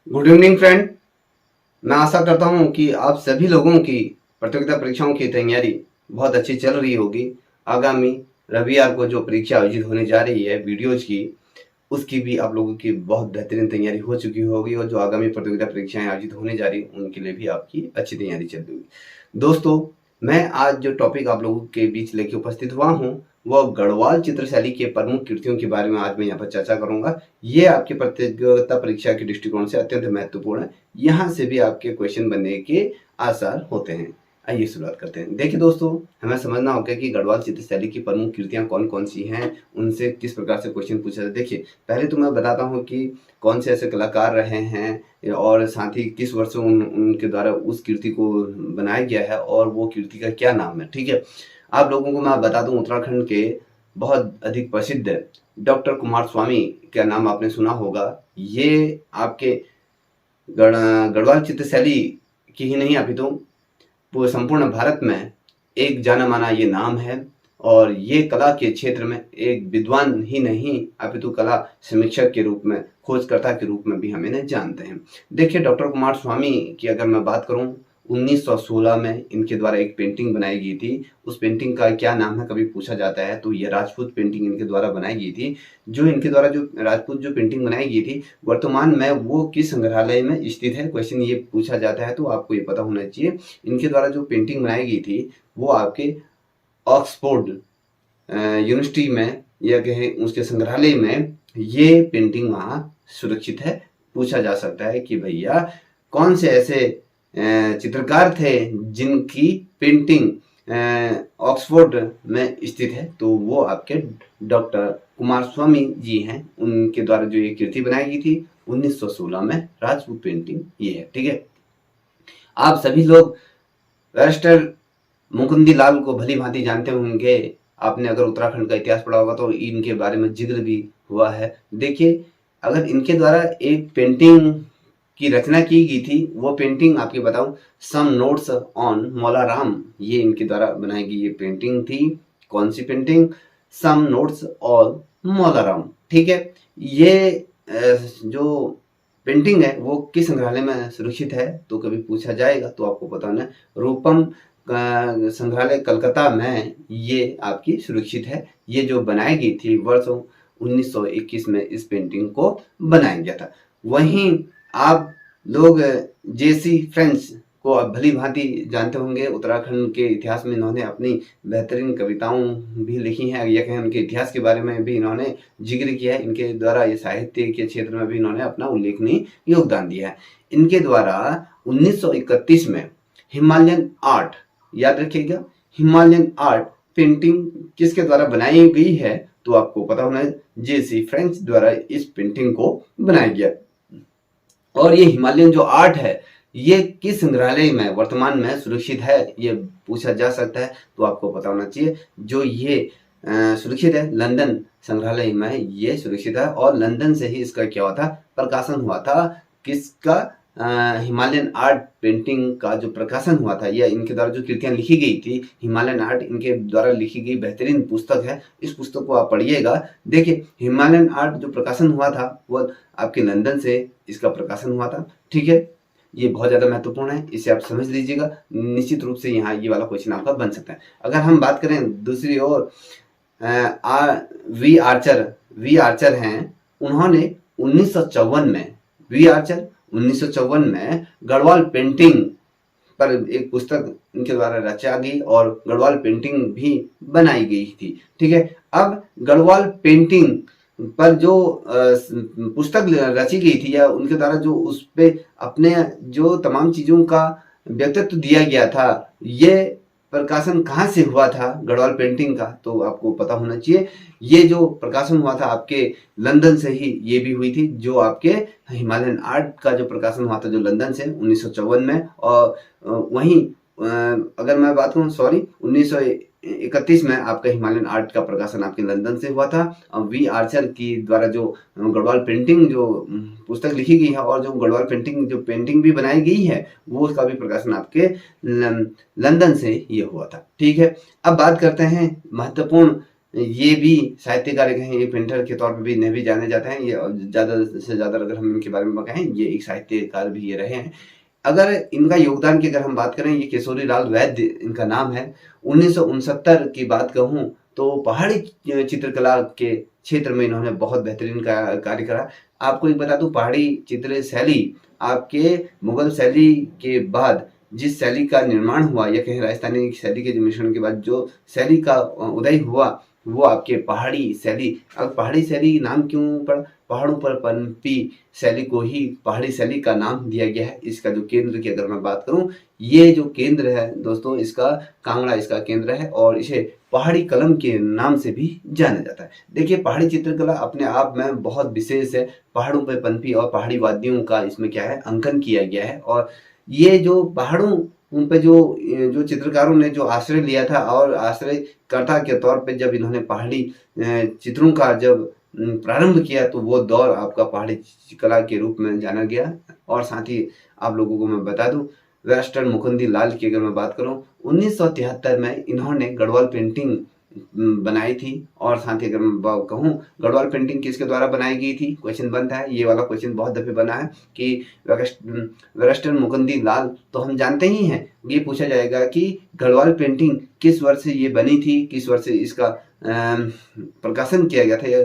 Good evening friend. मैं आशा करता हूं कि आप सभी लोगों की प्रतियोगिता परीक्षाओं की तैयारी बहुत अच्छी चल रही होगी। आगामी रविवार को जो परीक्षा आयोजित होने जा रही है वीडियोज की, उसकी भी आप लोगों की बहुत बेहतरीन तैयारी हो चुकी होगी और जो आगामी प्रतियोगिता परीक्षाएं आयोजित होने जा रही उनके लिए भी आपकी अच्छी तैयारी चल रही होगी। दोस्तों, मैं आज जो टॉपिक आप लोगों के बीच लेके उपस्थित हुआ हूँ वह गढ़वाल चित्रशैली के प्रमुख कृतियों के बारे में आज मैं यहाँ पर चर्चा करूंगा। ये आपकी प्रतियोगिता परीक्षा के दृष्टिकोण से अत्यंत महत्वपूर्ण है। यहाँ से भी आपके क्वेश्चन बनने के आसार होते हैं। आइए शुरुआत करते हैं। देखिए दोस्तों, हमें समझना होगा कि गढ़वाल चित्रशैली की प्रमुख कृतियां कौन कौन सी हैं, उनसे किस प्रकार से क्वेश्चन पूछा जाता है। देखिए, पहले तो मैं बताता हूं कि कौन से ऐसे कलाकार रहे हैं और साथ ही किस वर्ष उनके द्वारा उस कृति को बनाया गया है और वो कृति का क्या नाम है। ठीक है, आप लोगों को मैं बता दूं, उत्तराखंड के बहुत अधिक प्रसिद्ध डॉक्टर कुमार स्वामी का नाम आपने सुना होगा। ये आपके गढ़वाल चित्रशैली की ही नहीं अपितु वो संपूर्ण भारत में एक जाना माना ये नाम है और ये कला के क्षेत्र में एक विद्वान ही नहीं अपितु कला समीक्षक के रूप में, खोजकर्ता के रूप में भी हम इन्हें जानते हैं। देखिए, डॉक्टर कुमार स्वामी की अगर मैं बात करूं, 1916 में इनके द्वारा एक पेंटिंग बनाई गई थी। उस पेंटिंग का क्या नाम है कभी पूछा जाता है तो ये राजपूत पेंटिंग इनके द्वारा बनाई गई थी। जो इनके द्वारा जो राजपूत जो पेंटिंग बनाई गई थी, वर्तमान में वो किस संग्रहालय में स्थित है, क्वेश्चन ये पूछा जाता है तो आपको ये पता होना चाहिए। इनके द्वारा जो पेंटिंग बनाई गई थी वो आपके ऑक्सफोर्ड यूनिवर्सिटी में या कहें उसके संग्रहालय में ये पेंटिंग वहाँ सुरक्षित है। पूछा जा सकता है कि भैया कौन से ऐसे चित्रकार थे जिनकी पेंटिंग ऑक्सफोर्ड में स्थित है, तो वो आपके डॉक्टर कुमार स्वामी जी हैं। उनके द्वारा जो ये कृति बनाई गई थी 1916 में, राजपूत पेंटिंग ये है। ठीक है, आप सभी लोग बैरिस्टर मुकुंदी लाल को भली भांति जानते होंगे। आपने अगर उत्तराखंड का इतिहास पढ़ा होगा तो इनके बारे में जिक्र भी हुआ है। देखिए, अगर इनके द्वारा एक पेंटिंग की रचना की गई थी, वो पेंटिंग आपके बताऊं, सम नोट्स ऑन मौलाराम, ये इनके द्वारा बनाई गई ये पेंटिंग थी। कौन सी painting? Some notes on Molaram. ठीक है, ये जो पेंटिंग है वो किस संग्रहालय में सुरक्षित है तो कभी पूछा जाएगा तो आपको पता होना, रूपम संग्रहालय कलकत्ता में ये आपकी सुरक्षित है। ये जो बनाई गई थी वर्ष 1921 में इस पेंटिंग को बनाया गया था। वहीं आप लोग जेसी फ्रेंच को आप भली भांति जानते होंगे। उत्तराखंड के इतिहास में इन्होंने अपनी बेहतरीन कविताओं भी लिखी हैं, या कहें उनके इतिहास के बारे में भी इन्होंने जिक्र किया है। इनके द्वारा ये साहित्य के क्षेत्र में भी इन्होंने अपना उल्लेखनीय योगदान दिया है। इनके द्वारा 1931 में हिमालयन आर्ट, याद रखिएगा, हिमालयन आर्ट पेंटिंग किसके द्वारा बनाई गई है तो आपको पता होना है, जेसी फ्रेंच द्वारा इस पेंटिंग को बनाया गया। और ये हिमालयन जो आर्ट है ये किस संग्रहालय में वर्तमान में सुरक्षित है ये पूछा जा सकता है तो आपको पता होना चाहिए। जो ये सुरक्षित है, लंदन संग्रहालय में ये सुरक्षित है और लंदन से ही इसका क्या हुआ था, प्रकाशन हुआ था। किसका? हिमालयन आर्ट पेंटिंग का जो प्रकाशन हुआ था, या इनके द्वारा जो कृतियां लिखी गई थी, हिमालयन आर्ट इनके द्वारा लिखी गई बेहतरीन पुस्तक है। इस पुस्तक को आप पढ़िएगा। देखिए, हिमालयन आर्ट जो प्रकाशन हुआ था वो आपके लंदन से इसका प्रकाशन हुआ था। ठीक है, ये बहुत ज्यादा महत्वपूर्ण है, इसे आप समझ लीजिएगा। निश्चित रूप से यहाँ ये वाला क्वेश्चन आपका बन सकता है। अगर हम बात करें दूसरी ओर, वी आर्चर हैं, उन्होंने 1954 में, वी आर्चर 1954 में गढ़वाल पेंटिंग पर एक पुस्तक इनके द्वारा रचा गई और गढ़वाल पेंटिंग भी बनाई गई थी। ठीक है, अब गढ़वाल पेंटिंग पर जो पुस्तक रची गई थी या उनके द्वारा जो उस पे अपने जो तमाम चीजों का व्यक्तित्व दिया गया था, ये प्रकाशन कहाँ से हुआ था गढ़वाल पेंटिंग का तो आपको पता होना चाहिए। ये जो प्रकाशन हुआ था आपके लंदन से ही ये भी हुई थी। जो आपके हिमालयन आर्ट का जो प्रकाशन हुआ था जो लंदन से 1954 में, और वहीं अगर मैं बात करूँ, सॉरी, 1931 में आपका हिमालयन आर्ट का प्रकाशन आपके लंदन से हुआ था। वी आर्चर की द्वारा जो गढ़वाल पेंटिंग जो पुस्तक लिखी गई है और जो गढ़वाल पेंटिंग जो पेंटिंग भी बनाई गई है वो उसका भी प्रकाशन आपके लंदन से ये हुआ था। ठीक है, अब बात करते हैं महत्वपूर्ण ये भी साहित्यकार हैं, ये पेंटर के तौर पे भी इन्हें भी जाने जाते हैं। ये ज़्यादा से ज़्यादा अगर हम इनके बारे में कहें, ये एक साहित्यकार भी ये रहे हैं। अगर इनका योगदान की अगर हम बात करें, ये केशोरी लाल वैद्य इनका नाम है। 1969 की बात कहूँ तो पहाड़ी चित्रकला के क्षेत्र में इन्होंने बहुत बेहतरीन कार्य करा। आपको एक बता दूं, पहाड़ी चित्र शैली आपके मुगल शैली के बाद जिस शैली का निर्माण हुआ, या कहें राजस्थानी शैली के मिश्रण के बाद जो शैली का उदय हुआ, वो आपके पहाड़ी शैली। अब पहाड़ी शैली नाम क्यों पड़ा? पहाड़ों पर पनपी शैली को ही पहाड़ी शैली का नाम दिया गया है। इसका जो केंद्र की अगर मैं बात करूं, ये जो केंद्र है दोस्तों, इसका कांगड़ा इसका केंद्र है और इसे पहाड़ी कलम के नाम से भी जाना जाता है। देखिए, पहाड़ी चित्रकला अपने आप में बहुत विशेष है। पहाड़ों पर पनपी और पहाड़ी वादियों का इसमें क्या है, अंकन किया गया है। और ये जो पहाड़ों उन पे जो जो चित्रकारों ने जो आश्रय लिया था, और आश्रयकर्ता के तौर पे जब इन्होंने पहाड़ी चित्रों का जब प्रारंभ किया, तो वो दौर आपका पहाड़ी कला के रूप में जाना गया। और साथ ही आप लोगों को मैं बता दूं, वेस्टर्न मुकुंदी लाल की अगर मैं बात करूं, 1973 में इन्होंने गढ़वाल पेंटिंग बनाई थी। और साथ ही अगर मैं कहूँ, गढ़वाल पेंटिंग किसके द्वारा बनाई गई थी, क्वेश्चन बनता है। ये वाला क्वेश्चन बहुत दफे बना है कि वेस्टर्न मुकुंदी लाल तो हम जानते ही हैं। ये पूछा जाएगा कि गढ़वाल पेंटिंग किस वर्ष से ये बनी थी, किस वर्ष से इसका प्रकाशन किया गया था, या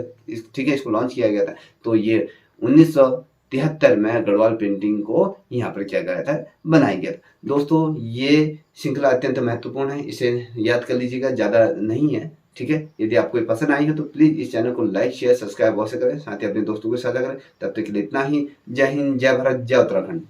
ठीक है, इसको लॉन्च किया गया था। तो ये 1973 में गढ़वाल पेंटिंग को यहाँ पर क्या गया था, बनाया गया था। दोस्तों, ये श्रृंखला अत्यंत महत्वपूर्ण है, इसे याद कर लीजिएगा, ज़्यादा नहीं है। ठीक है, यदि आपको ये पसंद आई हो तो प्लीज़ इस चैनल को लाइक शेयर सब्सक्राइब अवश्य करें, साथ ही अपने दोस्तों के साझा करें। तब तक के लिए इतना ही। जय हिंद, जय भारत, जय उत्तराखंड।